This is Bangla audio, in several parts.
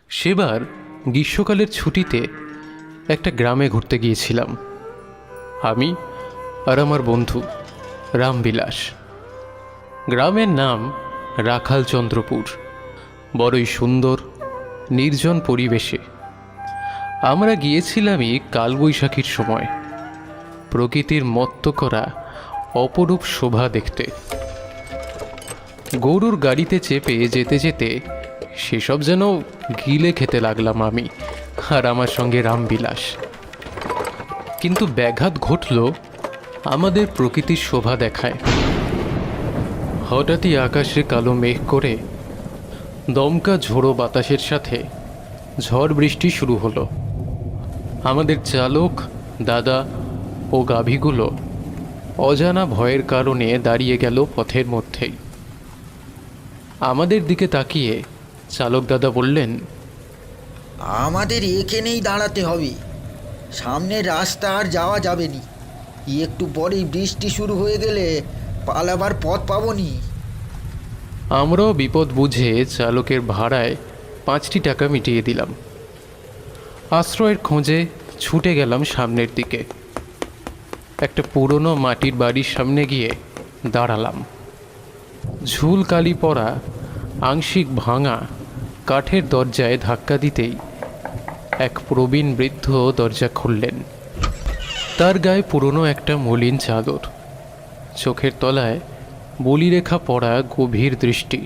সেবার গ্রীষ্মকালের ছুটিতে একটা গ্রামে ঘুরতে গিয়েছিলাম, আমি আর আমার বন্ধু রামবিলাস। গ্রামের নাম রাখালচন্দ্রপুর। বড়ই সুন্দর নির্জন পরিবেশে। আমরা গিয়েছিলামই কালবৈশাখীর সময়, প্রকৃতির মত্ত করা অপরূপ শোভা দেখতে। গরুর গাড়িতে চেপে যেতে যেতে সেসব যেন গিলে খেতে লাগলাম আমি আর আমার সঙ্গে রামবিলাস। কিন্তু ব্যাঘাত ঘটল আমাদের প্রকৃতির শোভা দেখায়। হঠাৎই আকাশে কালো মেঘ করে দমকা ঝোড়ো বাতাসের সাথে ঝড় বৃষ্টি শুরু হলো। আমাদের চালক দাদা ও গাভীগুলো অজানা ভয়ের কারণে দাঁড়িয়ে গেল পথের মধ্যেই। আমাদের দিকে তাকিয়ে চালক দাদা বললেন, আমাদের এখানেই দাঁড়াতে হবে, সামনের রাস্তা আর যাওয়া যাবে নি। একটু পরেই বৃষ্টি শুরু হয়ে গেলে পালাবার পথ পাবো নি। আমরাও বিপদ বুঝে চালকের ভাড়ায় 5টি টাকা মিটিয়ে দিলাম। আশ্রয়ের খোঁজে ছুটে গেলাম সামনের দিকে। একটা পুরনো মাটির বাড়ির সামনে গিয়ে দাঁড়ালাম। ঝুল কালি পরা আংশিক ভাঙা কাঠের দরজায় ধাক্কা দিতেই এক প্রবীণ বৃদ্ধ দরজা খুললেন। তার গায়ে পুরনো একটা মলিন চাদর, চোখের তলায় বলিরেখা পড়া গভীর দৃষ্টি,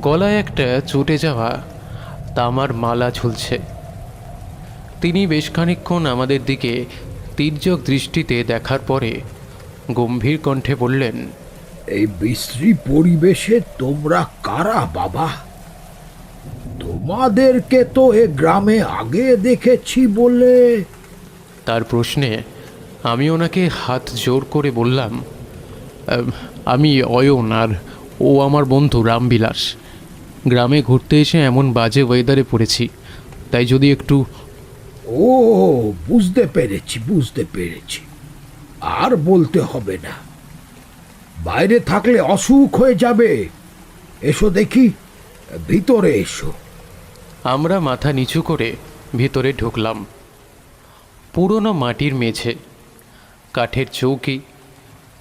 গলায় একটা চটে যাওয়া তামার মালা ঝুলছে। তিনি বেশ খানিকক্ষণ আমাদের দিকে তির্যক দৃষ্টিতে দেখার পরে গম্ভীর কণ্ঠে বললেন, এই বিশ্রী পরিবেশে তোমরা কারা বাবা? তোমাদেরকে তো এ গ্রামে আগে দেখেছি বলে। তার প্রশ্নে আমি ওনাকে হাত জোর করে বললাম, আমি অয়ন আর ও আমার বন্ধু রামবিলাস। গ্রামে ঘুরতে এসে এমন বাজে ওয়েদারে পড়েছি, তাই যদি একটু। ও, বুঝতে পেরেছি। আর বলতে হবে না, বাইরে থাকলে অসুখ হয়ে যাবে। এসো দেখি, ভিতরে এসো। আমরা মাথা নিচু করে ভিতরে ঢুকলাম। পুরনো মাটির মেঝে, কাঠের চৌকি,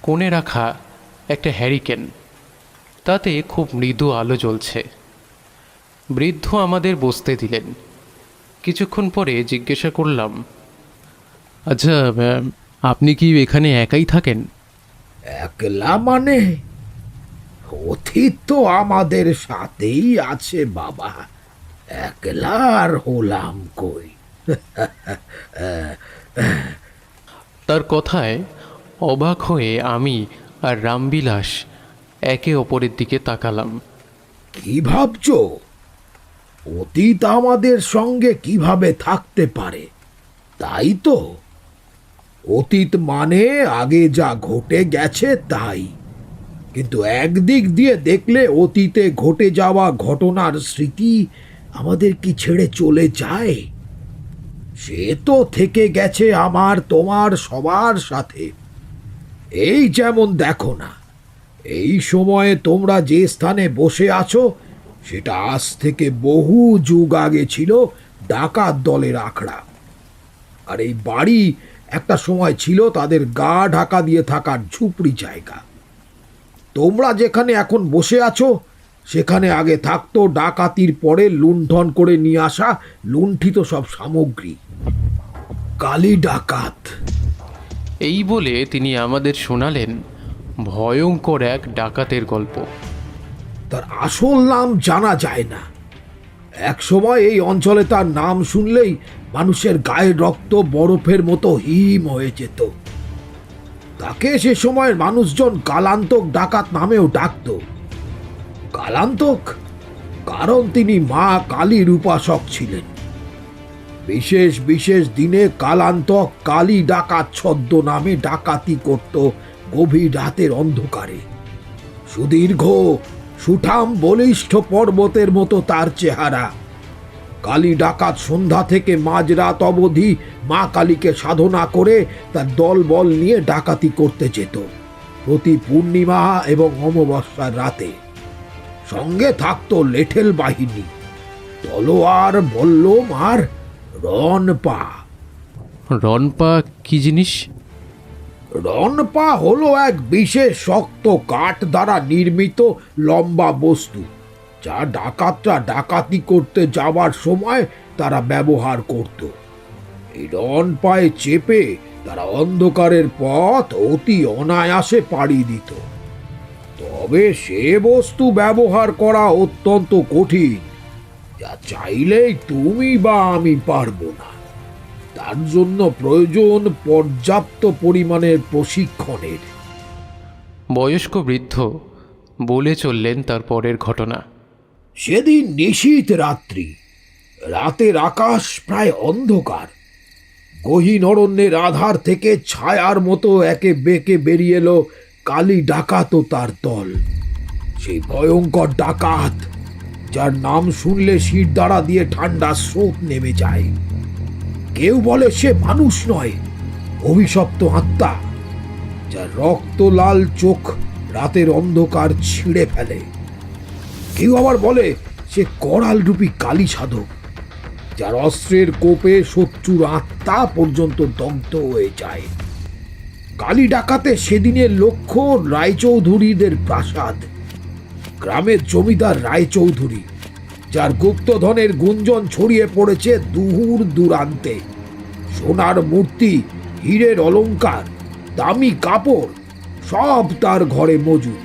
কোণে রাখা একটা হ্যারিকেন, তাতে খুব মৃদু আলো জ্বলছে। বৃদ্ধ আমাদের বসতে দিলেন। কিছুক্ষণ পরে জিজ্ঞাসা করলাম, আচ্ছা, আপনি কি এখানে একাই থাকেন? একলা মানে? অতীত তো আমাদের সাথেই আছে বাবা, একলা আর হলাম কই। তার কথায় অবাক হয়ে আমি আর রামবিলাস একে অপরের দিকে তাকালাম। কি ভাবছো? অতীত আমাদের সঙ্গে কিভাবে থাকতে পারে, তাই তো? অতীত মানে আগে যা ঘটে গেছে তাই। কিন্তু একদিক দিয়ে দেখলে অতীতে ঘটে যাওয়া ঘটনার স্মৃতি আমাদের কি ছেড়ে চলে যায়? সে তো থেকে গেছে আমার তোমার সবার সাথে। এই যেমন দেখো না, এই সময়ে তোমরা যে স্থানে বসে আছো সেটা আজ থেকে বহু যুগ আগে ছিল ডাকাত দলের আখড়া। আর এই বাড়ি একটা সময় ছিল তাদের গা ঢাকা দিয়ে থাকার ঝুপড়ি জায়গা। তোমরা যেখানে এখন বসে আছো সেখানে আগে থাকতো ডাকাতির পরে লুণ্ঠন করে নিয়ে আসা লুণ্ঠিত সব সামগ্রী। কালী ডাকাত। এই বলে তিনি আমাদের শোনালেন ভয়ঙ্কর এক ডাকাতের গল্প। তার আসল নাম জানা যায় না। এক সময় এই অঞ্চলে তার নাম শুনলেই মানুষের গায়ের রক্ত বরফের মতো হিম হয়ে যেত। তাকে সে সময়ের মানুষজন কালান্তক ডাকাত নামেও ডাকত। কালান্তক কারণ তিনি মা কালীর উপাসক ছিলেন। বিশেষ বিশেষ দিনে কালান্তক কালী ডাকাত ছদ্ম নামে ডাকাতি করত গভীর রাতের অন্ধকারে। সুদীর্ঘ সুঠাম বলিষ্ঠ পর্বতের মতো তার চেহারা। কালী ডাকাত সন্ধ্যা থেকে মাঝরাত অবধি মা কালীকে সাধনা করে তার দল বল নিয়ে ডাকাতি করতে যেত প্রতি পূর্ণিমা এবং অমাবস্যার রাতে। সঙ্গে থাকতো লেঠেল বাহিনী। তলোয়ার, বল্লম আর রণপা। রনপা কি জিনিস? রণপা হলো এক বিশেষ শক্ত কাঠ দ্বারা নির্মিত লম্বা বস্তু, যা ডাকাতরা ডাকাতি করতে যাবার সময় তারা ব্যবহার করত। এই রণপায়ে চেপে তারা অন্ধকারের পথ অতি অনায়াসে পাড়ি দিত। তবে সে বস্তু ব্যবহার করা অত্যন্ত কঠিন, যা চাইলেই তুমি বা আমি পারবো না। তার জন্য প্রয়োজন পর্যাপ্ত পরিমাণের প্রশিক্ষণের। বয়স্ক বৃদ্ধ বলে চললেন তার পরের ঘটনা। সেদিন নিশীথ রাত্রি, রাতের আকাশ প্রায় অন্ধকার। গহীন অরণ্যের আধার থেকে ছায়ার মতো একে বেঁকে বেরিয়ে এলো কালী ডাকাত ও তার দল। সেই ভয়ঙ্কর ডাকাত, যার নাম শুনলে শির দ্বারা দিয়ে ঠান্ডা স্রোত নেমে যায়। কেউ বলে সে মানুষ নয়, অভিশপ্ত আত্মা, যার রক্ত লাল চোখ রাতের অন্ধকার ছিঁড়ে ফেলে। কেউ আবার বলে সে করাল রূপী কালী সাধক, যার অস্ত্রের কোপে শত্রুর আত্মা পর্যন্ত দগ্ধ হয়ে যায়। কালী ডাকাতে সেদিনের লক্ষ্য রায়চৌধুরীদের প্রাসাদ। গ্রামের জমিদার রায়চৌধুরী, যার গুপ্তধনের গুঞ্জন ছড়িয়ে পড়েছে দূর দূরান্তে। সোনার মূর্তি, হীরের অলংকার, দামি কাপড় সব তার ঘরে মজুদ,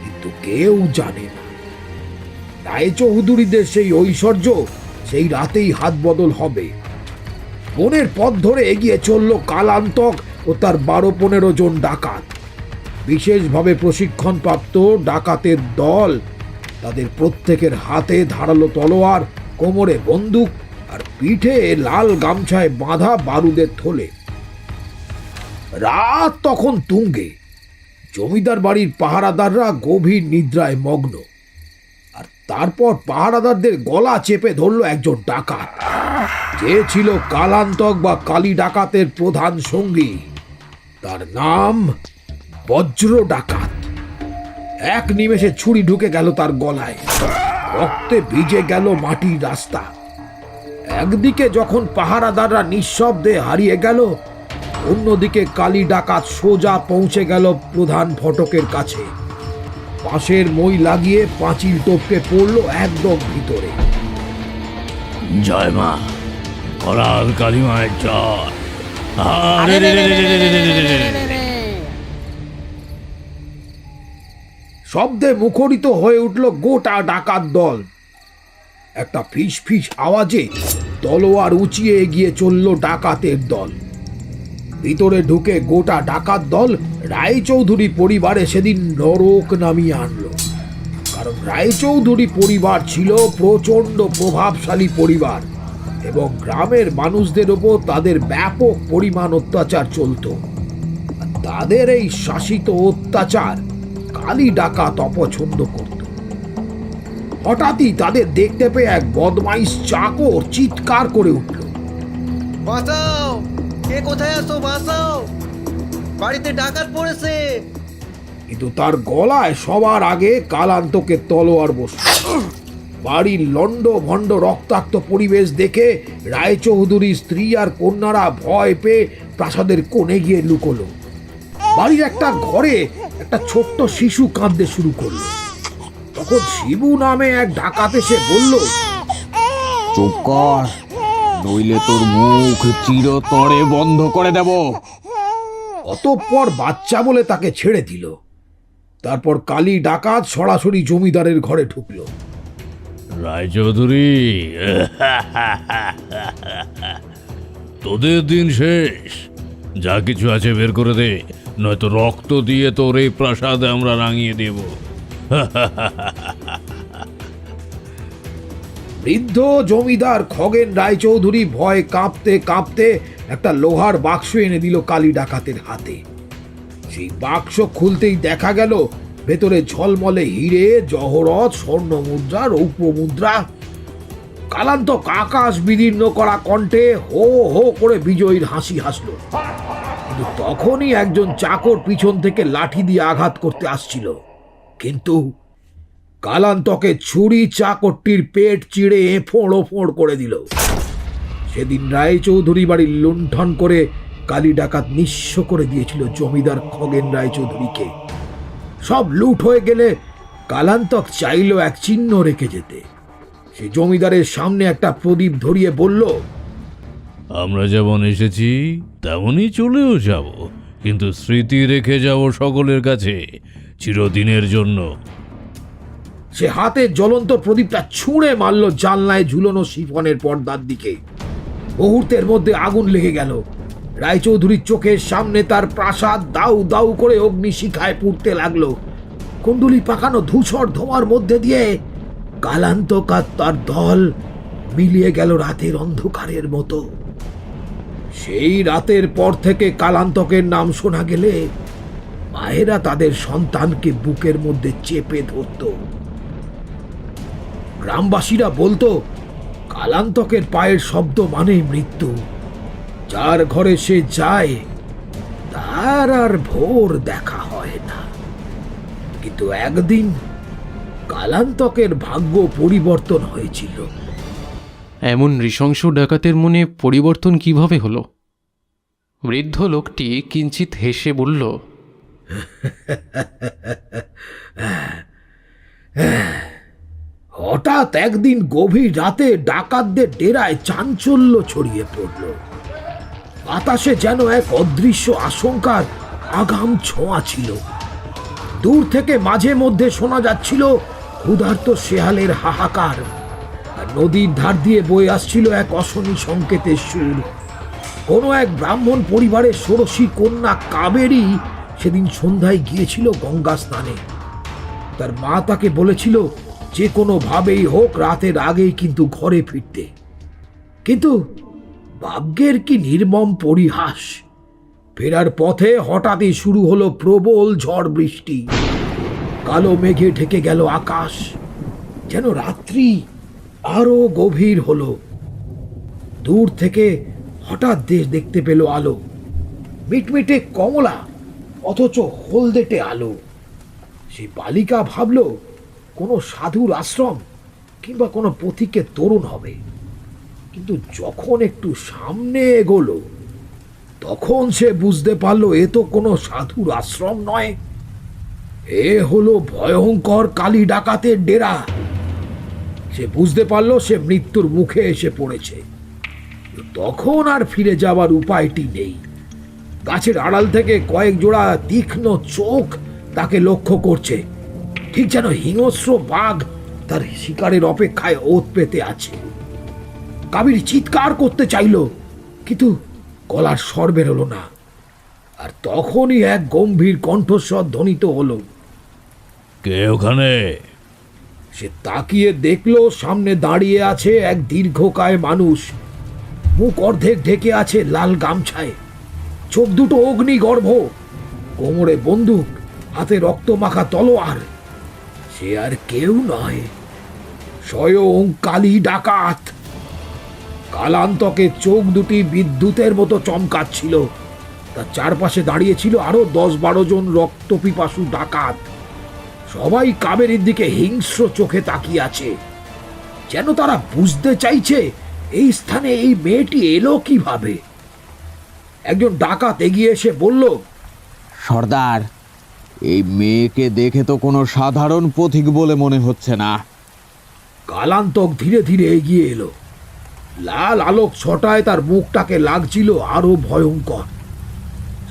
কিন্তু কেউ জানে না রায়চৌধুরীদের সেই ঐশ্বর্য সেই রাতেই হাত বদল হবে। বনের পথ ধরে এগিয়ে চলল কালান্তক ও তার 12-15 জন ডাকাত। বিশেষভাবে প্রশিক্ষণপ্রাপ্ত ডাকাতের দল। তাদের প্রত্যেকের হাতে ধারালো তলোয়ার, কোমরে বন্দুক আর পিঠে লাল গামছায় বাঁধা বারুদের থলে। রাত তখন তুঙ্গে। জমিদার বাড়ির পাহারাদাররা গভীর নিদ্রায় মগ্ন। আর তারপর পাহারাদারদের গলা চেপে ধরল একজন ডাকাত, যে ছিল কালান্তক বা কালী ডাকাতের প্রধান সঙ্গী। তার নাম বজ্র ডাকাত। এক নিমেষে ছুরি ঢুকে গেল তার গলায়, রক্তে ভিজে গেল মাটির রাস্তা। একদিকে যখন পাহারাদাররা নিঃশব্দে হারিয়ে গেল, অন্যদিকে কালী ডাকাত সোজা পৌঁছে গেল প্রধান ফটকের কাছে। পাশের মই লাগিয়ে পাঁচিল টপকে পড়ল একদম ভিতরে। জয় মা, করাল কালিমায় জয়। শব্দে মুখরিত হয়ে উঠল গোটা ডাকাত দল। একটা ফিস ফিস আওয়াজে তলোয়ার উঁচিয়ে এগিয়ে চলল ডাকাতের দল। ভিতরে ঢুকে গোটা ডাকাত দল রায়চৌধুরী পরিবারে সেদিন নরক নামিয়ে আনলো। কারণ রায়চৌধুরী পরিবার ছিল প্রচণ্ড প্রভাবশালী পরিবার এবং গ্রামের মানুষদের ওপর তাদের ব্যাপক পরিমাণ অত্যাচার চলত। তাদের এই শাসিত অত্যাচার কালী ডাকাত অপছন্দ করত। হঠাৎই তাদের দেখতে পেয়ে এক বদমাইশ চাকর চিৎকার করে উঠল, বাঁচাও! কে কোথায় আছো? বাঁচাও! বাড়িতে ডাকাত পড়েছে। কিন্তু তার গলায় সবার আগে কালান্তকে তলোয়ার বসল। বাড়ির লন্ড ভণ্ড রক্তাক্ত পরিবেশ দেখে রায়চৌধুরীর স্ত্রী আর কন্যারা ভয় পেয়ে প্রাসাদের কোণে গিয়ে লুকোলো। বাড়ির একটা ঘরে একটা ছোট্ট শিশু কাঁদতে শুরু করলো। তখন শিবু নামে এক ডাকাত এসে বলল, চুপ কর, নইলে তোর মুখ চিরতরে বন্ধ করে দেব। অতঃপর বাচ্চা বলে তাকে ছেড়ে দিল। তারপর কালী ডাকাত সরাসরি জমিদারের ঘরে ঢুকলো। রায়চৌধুরী, তোদের দিন শেষ। যা কিছু আছে বের করে দে, নয়তো রক্ত দিয়ে তোর এই প্রাসাদে আমরা রাঙিয়ে দেব। বৃদ্ধ জমিদার খগেন রায়চৌধুরী ভয়ে কাঁপতে কাঁপতে একটা লোহার বাক্স এনে দিল কালী ডাকাতের হাতে। সেই বাক্স খুলতেই দেখা গেল ভেতরে ঝলমলে হিরে, জহরত, স্বর্ণ মুদ্রা, রৌপ্য মুদ্রা। কালান্তক আকাশ বিদীর্ণ করা কণ্ঠে হো হো করে বিজয়ীর হাসি হাসল। কিন্তু তখনই একজন চাকর পিছন থেকে লাঠি দিয়ে আঘাত করতে আসছিল। কিন্তু কালান্তকে ছুরি চাকরটির পেট চিড়ে এঁফোড় ওফোড় করে দিল। সেদিন রায়চৌধুরী বাড়ির লুণ্ঠন করে কালী ডাকাত নিঃস্ব করে দিয়েছিল জমিদার খগেন রায়চৌধুরীকে। সব লুট হয়ে গেলে কালান্তক চাইল এক চিহ্ন রেখে যেতে। সে জমিদারের সামনে একটা প্রদীপ ধরিয়ে বলল, আমরা যেমন এসেছি তেমনই চলেও যাব, কিন্তু স্মৃতি রেখে যাব সকলের কাছে চিরদিনের জন্য। সে হাতে জ্বলন্ত প্রদীপটা ছুঁড়ে মারল জানলায় ঝুলনো শিফনের পর্দার দিকে। মুহূর্তের মধ্যে আগুন লেগে গেল। রায়চৌধুরীর চোখের সামনে তার প্রাসাদ দাউ দাউ করে অগ্নিশিখায় পুড়তে লাগলো। কুণ্ডুলি পাকানো ধূসর ধোঁয়ার মধ্যে দিয়ে কালান্তক আর তার দল মিলিয়ে গেল রাতের অন্ধকারের মতো। সেই রাতের পর থেকে কালান্তকের নাম শোনা গেলে মায়েরা তাদের সন্তানকে বুকের মধ্যে চেপে ধরত। গ্রামবাসীরা বলতো, কালান্তকের পায়ের শব্দ মানেই মৃত্যু। যার ঘরে সে যায় তার আর ভোর দেখা হয় না। কিন্তু একদিন কালান্তকের ভাগ্য পরিবর্তন হয়েছিল। এমন নৃশংস ডাকাতের মনে পরিবর্তন কিভাবে হলো? বৃদ্ধ লোকটি কিঞ্চিত হেসে বলল, হঠাৎ একদিন গভীর রাতে ডাকাতদের ডেরায় চাঞ্চল্য ছড়িয়ে পড়ল। বাতাসে যেন এক অদৃশ্য আশঙ্কার আগাম ছোঁয়া ছিল। দূর থেকে মাঝে মধ্যে শোনা যাচ্ছিল ক্ষুধার্ত শেয়ালের হাহাকার, আর নদীর ধার দিয়ে বয়ে আসছিল এক অশনি সংকেতের সুর। কোনো এক ব্রাহ্মণ পরিবারের ষোড়শী কন্যা কাবেরী সেদিন সন্ধ্যায় গিয়েছিল গঙ্গা স্নানে। তার মা তাকে বলেছিল যে কোনোভাবেই হোক রাতের আগেই কিন্তু ঘরে ফিরতে। কিন্তু ভাগ্যের কি নির্মম পরিহাস! ফেরার পথে হঠাৎই শুরু হলো প্রবল ঝড় বৃষ্টি। কালো মেঘে ঢেকে গেল আকাশ, যেন রাত্রি আরো গভীর হলো। দূর থেকে হঠাৎ দেশ দেখতে পেল আলো, মিটমিটে কমলা অথচ হলদেটে আলো। সে বালিকা ভাবল কোনো সাধুর আশ্রম কিংবা কোনো পথিকের তরুণ হবে। কিন্তু যখন একটু সামনে এগোলো তখন সে বুঝতে পারল এ তো কোনো সাধুর আশ্রম নয়, এ হলো ভয়ঙ্কর কালী ডাকাতের ডেরা। সে বুঝতে পারল সে মৃত্যুর মুখে এসে পড়েছে। তখন আর ফিরে যাওয়ার উপায়টি নেই। গাছের আড়াল থেকে কয়েক জোড়া তীক্ষ্ণ চোখ তাকে লক্ষ্য করছে, ঠিক যেন হিংস্র বাঘ তার শিকারের অপেক্ষায় ওত পেতে আছে। কাবেরী চিৎকার করতে চাইল, কিন্তু গলার স্বর বেরোলো না। আর তখনই এক গম্ভীর কণ্ঠস্বর ধ্বনিত হলো, কে ওখানে? সে তাকিয়ে দেখলো সামনে দাঁড়িয়ে আছে এক দীর্ঘকায় মানুষ। মুখ অর্ধেক ঢেকে আছে লাল গামছায়, চোখ দুটো অগ্নিগর্ভ, কোমরে বন্দুক, হাতে রক্তমাখা তলোয়ার। সে আর কেউ নয়, স্বয়ং কালী ডাকাত। কালান্তকে চোখ দুটি বিদ্যুতের মতো চমকাচ্ছিল। তার চারপাশে দাঁড়িয়ে ছিল আরো 10-12 জন রক্তপিপাসু ডাকাত। সবাই কাবেরীর দিকে হিংস্র চোখে তাকিয়ে আছে, যেন তারা বুঝতে চাইছে এই স্থানে এই মেয়েটি এলো কিভাবে। একজন ডাকাত এগিয়ে এসে বলল, সর্দার, এই মেয়েকে দেখে তো কোনো সাধারণ পথিক বলে মনে হচ্ছে না। কালান্তক ধীরে ধীরে এগিয়ে এলো। লাল আলোক ছটায় তার মুখটাকে লাগছিল আরো ভয়ঙ্কর।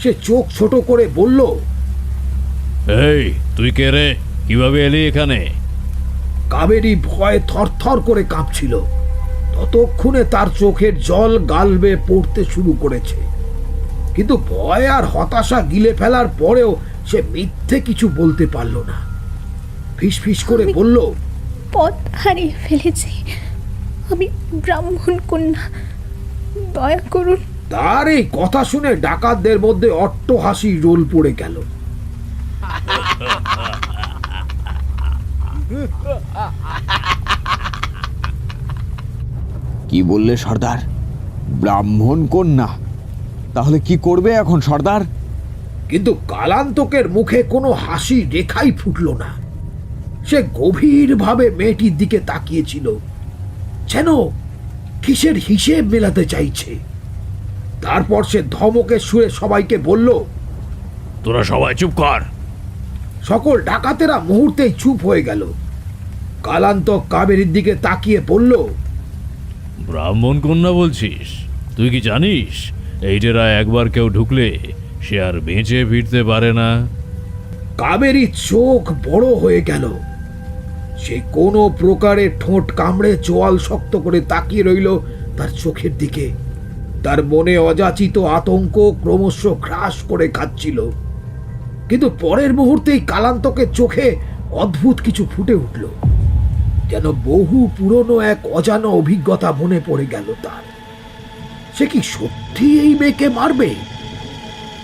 সে চোখ ছোট করে বলল, এই তুই কে রে? কিভাবে এলি এখানে? কাবেরী ভয়ে থরথর করে কাঁপছিল। ততক্ষণে তার চোখের জল গাল বেয়ে পড়তে শুরু করেছে। কিন্তু ভয় আর হতাশা গিলে ফেলার পরেও সে মিথ্যে কিছু বলতে পারল না। ফিসফিস করে বলল, পথ হারিয়ে ফেলেছি, আমি ব্রাহ্মণ কন্যা, দয়া করুন। তার এই কথা শুনে ডাকাতদের মধ্যে অট্টহাসি রোল পড়ে গেল। কি বললে সর্দার? ব্রাহ্মণ কন্যা? তাহলে কি করবে এখন সর্দার? কিন্তু কালান্তকের মুখে কোনো হাসি রেখাই ফুটল না। সে গভীরভাবে মেয়েটির দিকে তাকিয়েছিল, যেন কিসের হিসেব মেলাতে চাইছে। তারপর সে ধমকের সুরে সবাইকে বলল, তোরা সবাই চুপ কর। সকল ডাকাতেরা মুহূর্তেই চুপ হয়ে গেল। কালান্তক কাবেরীর দিকে তাকিয়ে বলল, ব্রাহ্মণ কন্যা বলছিস? তুই কি জানিস এই ডেরায় একবার কেউ ঢুকলে সে আর বেঁচে ফিরতে পারে না? কাবেরীর চোখ বড় হয়ে গেল। সে কোনো প্রকারে ঠোঁট কামড়ে চোয়াল শক্ত করে তাকিয়ে রইল তার চোখের দিকে। তার মনে অযাচিত আতঙ্ক ক্রমশ গ্রাস করে খাচ্ছিল। কিন্তু পরের মুহূর্তেই কালান্তকের চোখে অদ্ভুত কিছু ফুটে উঠল, যেন বহু পুরনো এক অজানা অভিজ্ঞতা মনে পড়ে গেল তার। সে কি সত্যি এই মেয়েকে মারবে,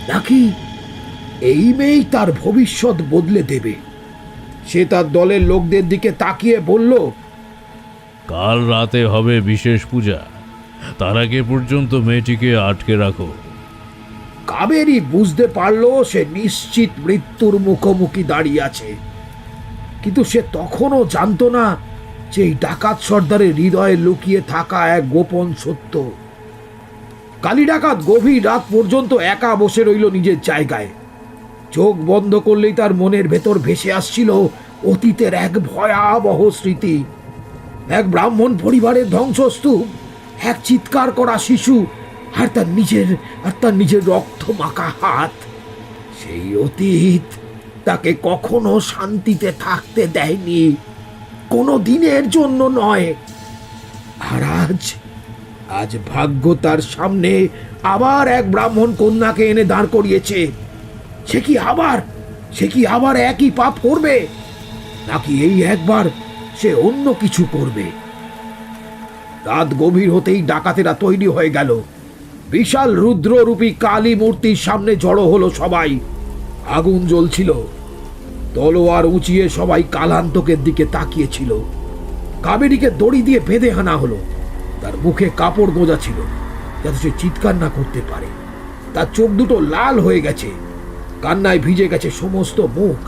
নাকি এই মেয়েই তার ভবিষ্যৎ বদলে দেবে? সে তার দলের লোকদের দিকে তাকিয়ে বলল, কাল রাতে হবে বিশেষ পূজা, তার আগে পর্যন্ত মেয়েটিকে আটকে রাখো। কাবেরী বুঝতে পারল সে নিশ্চিত মৃত্যুর মুখোমুখি দাঁড়িয়ে আছে। কিন্তু সে তখনও জানতো না যে এই ডাকাত সর্দারের হৃদয়ে লুকিয়ে থাকা এক গোপন সত্য। কালী ডাকাত গভীর রাত পর্যন্ত একা বসে রইল নিজের জায়গায়। চোখ বন্ধ করলেই তার মনের ভেতর ভেসে আসছিল অতীতের এক ভয়াবহ স্মৃতি। এক ব্রাহ্মণ পরিবারের ধ্বংসস্তূপ, এক চিৎকার করা শিশু, আর তার নিজের রক্ত মাখা হাত। সেই অতীত তাকে কখনো শান্তিতে থাকতে দেয়নি, কোনো দিনের জন্য নয়। আর আজ ভাগ্য তার সামনে আবার এক ব্রাহ্মণ কন্যাকে এনে দাঁড় করিয়েছে। সে কি আবার একই পাপ করবে, নাকি এই একবার সে অন্য কিছু করবে? রাত গভীর হতেই ডাকাতেরা তৈরি হয়ে গেল। বিশাল রুদ্ররূপী কালী মূর্তির সামনে জড়ো হলো সবাই। আগুন জ্বলছিল, তলোয়ার উঁচিয়ে সবাই কালান্তকের দিকে তাকিয়েছিল। কাবেরীকে দড়ি দিয়ে বেঁধে আনা হলো। তার মুখে কাপড় গোঁজা ছিল, যাতে সে চিৎকার না করতে পারে। তার চোখ দুটো লাল হয়ে গেছে, কান্নায় ভিজে গেছে সমস্ত মুখ।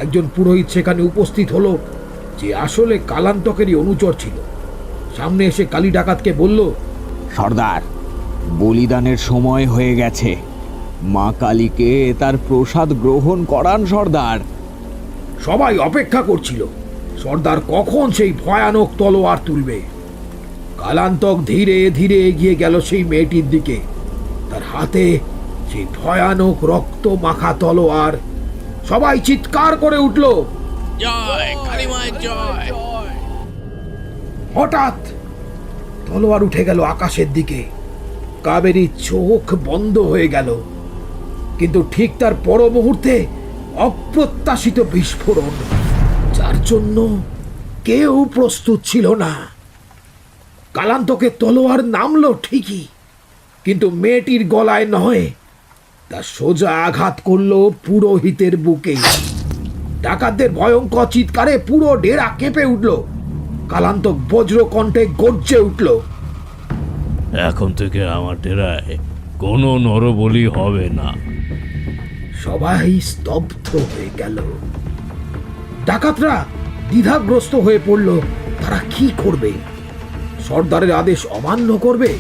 একজন পুরোহিত সেখানে উপস্থিত হলো, যে আসলে কালান্তকেরই অনুচর ছিল। সামনে এসে কালী ডাকাতকে বলল, সর্দার, বলিদানের সময় হয়ে গেছে। মা কালীকে তার প্রসাদ গ্রহণ করান সর্দার। সবাই অপেক্ষা করছিল সর্দার কখন সেই ভয়ানক তলোয়ার তুলবে। কালান্তক ধীরে ধীরে এগিয়ে গেল সেই মেয়েটির দিকে। তার হাতে সেই ভয়ানক রক্ত মাখা তলোয়ার। সবাই চিৎকার করে উঠল, জয় কালী মায়ের জয়। হঠাৎ তলোয়ার উঠে গেল আকাশের দিকে। কাবেরীর চোখ বন্ধ হয়ে গেল। কিন্তু ঠিক তার পর মুহূর্তে অপ্রত্যাশিত বিস্ফোরণ, যার জন্য কেউ প্রস্তুত ছিল না। কালান্তকে তলোয়ার নামলো ঠিকই, কিন্তু মেয়েটির গলায় নয়, তার সোজা আঘাত করলো পুরোহিতের বুকে। ডাকাতদের ভয়ঙ্কর চিৎকারে পুরো ডেরা কেঁপে উঠল। কালান্তক বজ্রকণ্ঠে গর্জে উঠল, এখন থেকে আমার ডেরায় কোনো নরবলি হবে না। সবাই স্তব্ধ হয়ে গেল। ডাকাতরা দ্বিধাগ্রস্ত হয়ে পড়ল, তারা কি করবে? সর্দারের আদেশ অমান্য করবে,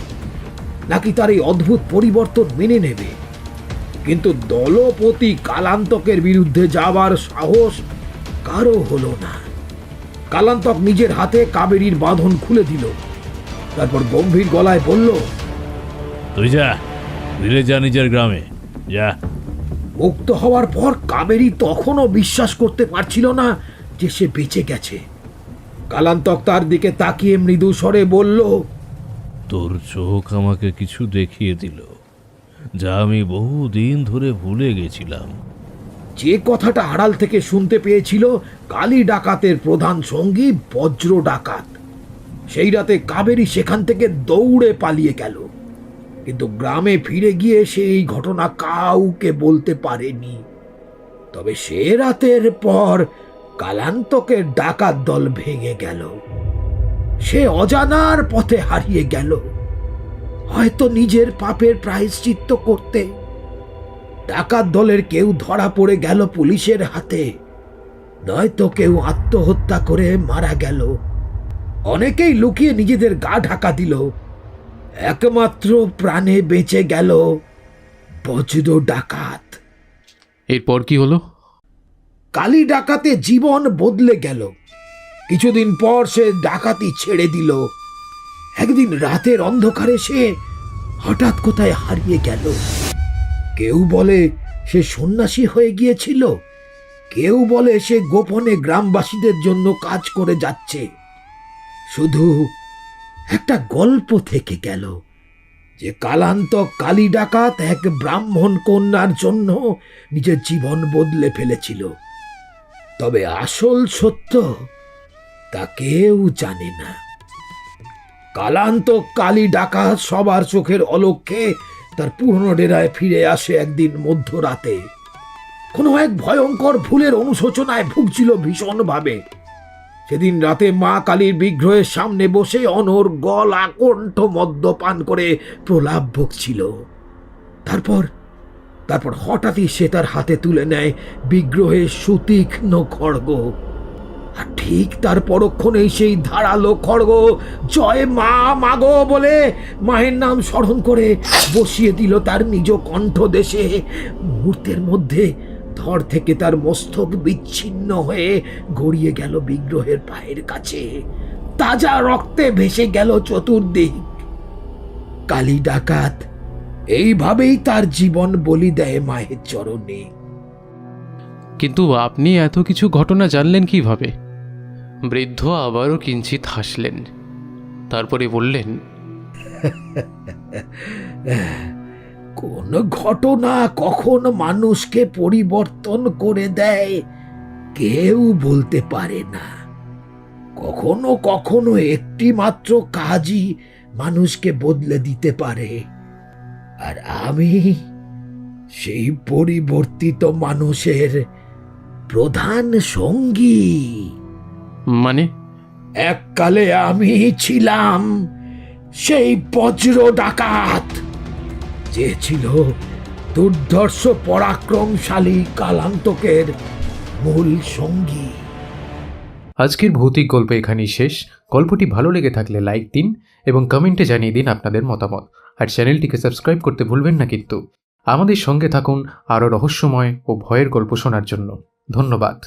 নাকি তার এই অদ্ভুত পরিবর্তন মেনে নেবে? কিন্তু দলপতি কালান্তকের বিরুদ্ধে যাবার সাহস কারো হলো না। কালান্তক নিজের হাতে কাবেরীর বাঁধন খুলে দিল। তারপর গম্ভীর গলায় বলল, তুই যা, ফিরে যা নিজের গ্রামে যা। মুক্ত হওয়ার পর কাবেরী তখনও বিশ্বাস করতে পারছিল না যে সে বেঁচে গেছে। কালান্তক তার দিকে তাকিয়ে মৃদু স্বরে বলল, তোর চোখ আমাকে কিছু দেখিয়ে দিল, যা আমি বহুদিন ধরে ভুলে গেছিলাম। যে কথাটা আড়াল থেকে শুনতে পেয়েছিল কালী ডাকাতের প্রধান সঙ্গী বজ্র ডাকাত। সেই রাতে কাবেরী সেখান থেকে দৌড়ে পালিয়ে গেল, কিন্তু গ্রামে ফিরে গিয়ে সে এই ঘটনা কাউকে বলতে পারেনি। তবে সে রাতের পর কালান্তকের ডাকাত দল ভেঙে গেল। সে অজানার পথে হারিয়ে গেল, হয়তো নিজের পাপের প্রায়শ্চিত্ত করতে। ডাকাত দলের কেউ ধরা পড়ে গেল পুলিশের হাতে, নয়তো কেউ আত্মহত্যা করে মারা গেল। অনেকেই লুকিয়ে নিজেদের গা ঢাকা দিল। একমাত্র প্রাণে বেঁচে গেল বজ্র ডাকাত। এরপর কি হলো? কালী ডাকাতে জীবন বদলে গেল। কিছুদিন পর সে ডাকাতি ছেড়ে দিল। একদিন রাতের অন্ধকারে সে হঠাৎ কোথায় হারিয়ে গেল। কেউ বলে সে সন্ন্যাসী হয়ে গিয়েছিল, কেউ বলে সে গোপনে গ্রামবাসীদের জন্য কাজ করে যাচ্ছে। শুধু একটা গল্প থেকে গেল যে কালান্তক কালী ডাকাত এক ব্রাহ্মণ কন্যার জন্য নিজের জীবন বদলে ফেলেছিল। তবে আসল সত্য তা কেউ জানে না। কালান্তক কালী ডাকাত সবার চোখের অলক্ষ্যে তার পুরনো ডেরায় ফিরে আসে একদিন মধ্যরাতে। কোনো এক ভয়ঙ্কর ভুলের অনুশোচনায় ভুগছিল ভীষণভাবে। সেদিন রাতে মা কালীর বিগ্রহের সামনে বসে অনর গলা কণ্ঠ মদ্যপান করে প্রলাপ বকছিল। তারপর হঠাৎই সে তার হাতে তুলে নেয় বিগ্রহের সুতীক্ষ্ণ খড়গ। আর ঠিক তার পরক্ষণেই সেই ধারালো খড়গ জয় মা মাগো বলে মায়ের নাম স্মরণ করে বসিয়ে দিল তার নিজ কণ্ঠদেশে। মুহূর্তের মধ্যে ধর থেকে তার মস্তক বিচ্ছিন্ন হয়ে গড়িয়ে গেল বিগ্রহের পায়ের কাছে। তাজা রক্তে ভেসে গেল চতুর্দিক। কালী ডাকাত এইভাবেই তার জীবন বলি দেয় মায়ের চরণে। কিন্তু আপনি এত কিছু ঘটনা জানলেন কিভাবে? বৃদ্ধ আবারও কিঞ্চিত হাসলেন, তারপরে বললেন, কোন ঘটনা কখন মানুষকে পরিবর্তন করে দেয় কেউ বলতে পারে না। কখনো কখনো একটি মাত্র কাজই মানুষকে বদলে দিতে পারে। আর আমি সেই পরিবর্তিত মানুষের প্রধান সঙ্গী। মানে? এককালে আমি ছিলাম সেই বজ্র ডাকাত, যে ছিল দুর্ধর্ষ পরাক্রমশালী কালান্তকের মূল সঙ্গী। আজকের ভৌতিক গল্প এখানেই শেষ। গল্পটি ভালো লেগে থাকলে লাইক দিন এবং কমেন্টে জানিয়ে দিন আপনাদের মতামত। আর চ্যানেলটিকে সাবস্ক্রাইব করতে ভুলবেন না কিন্তু। আমাদের সঙ্গে থাকুন আরও রহস্যময় ও ভয়ের গল্প শোনার জন্য। ধন্যবাদ।